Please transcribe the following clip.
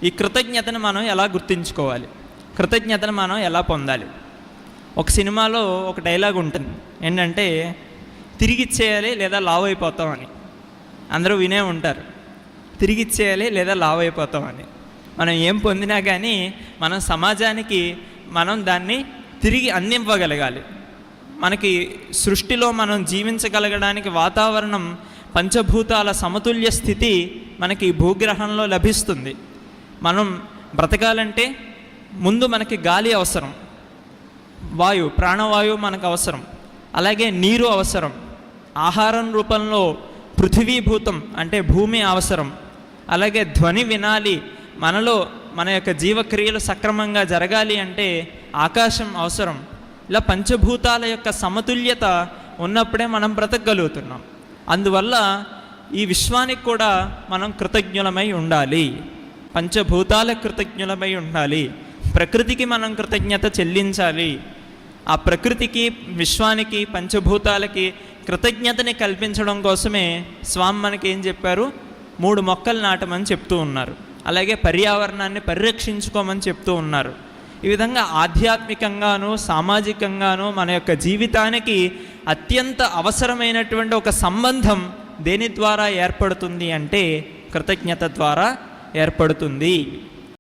ఈ కృతజ్ఞతను మనం ఎలా గుర్తుంచుకోవాలి, కృతజ్ఞతను మనం ఎలా పొందాలి? ఒక సినిమాలో ఒక డైలాగ్ ఉంటుంది, ఏంటంటే తిరిగిచ్చేయాలి లేదా లావు అయిపోతామని. అందరూ వినే ఉంటారు, తిరిగిచ్చేయాలి లేదా లావు అయిపోతామని. మనం ఏం పొందినా కానీ మనం సమాజానికి మనం దాన్ని తిరిగి అందింపగలగాలి. మనకి సృష్టిలో మనం జీవించగలగడానికి వాతావరణం, పంచభూతాల సమతుల్య స్థితి మనకి భూగ్రహంలో లభిస్తుంది. మనం బ్రతకాలంటే ముందు మనకి గాలి అవసరం, ప్రాణవాయువు మనకు అవసరం, అలాగే నీరు అవసరం, ఆహారం రూపంలో పృథివీభూతం అంటే భూమి అవసరం, అలాగే ధ్వని వినాలి, మనలో మన యొక్క జీవక్రియలు సక్రమంగా జరగాలి అంటే ఆకాశం అవసరం. ఇలా పంచభూతాల యొక్క సమతుల్యత ఉన్నప్పుడే మనం బ్రతకగలుగుతున్నాం. అందువల్ల ఈ విశ్వానికి కూడా మనం కృతజ్ఞులమై ఉండాలి, పంచభూతాల కృతజ్ఞులమై ఉండాలి, ప్రకృతికి మనం కృతజ్ఞత చెల్లించాలి. ఆ ప్రకృతికి, విశ్వానికి, పంచభూతాలకి కృతజ్ఞతని కల్పించడం కోసమే స్వామి మనకి ఏం చెప్పారు, 3 మొక్కలు నాటమని చెప్తూ ఉన్నారు. అలాగే పర్యావరణాన్ని పరిరక్షించుకోమని చెప్తూ ఉన్నారు. ఈ విధంగా ఆధ్యాత్మికంగాను సామాజికంగాను మన యొక్క జీవితానికి అత్యంత అవసరమైనటువంటి ఒక సంబంధం దేని ద్వారా ఏర్పడుతుంది అంటే కృతజ్ఞత ద్వారా ఏర్పడుతుంది.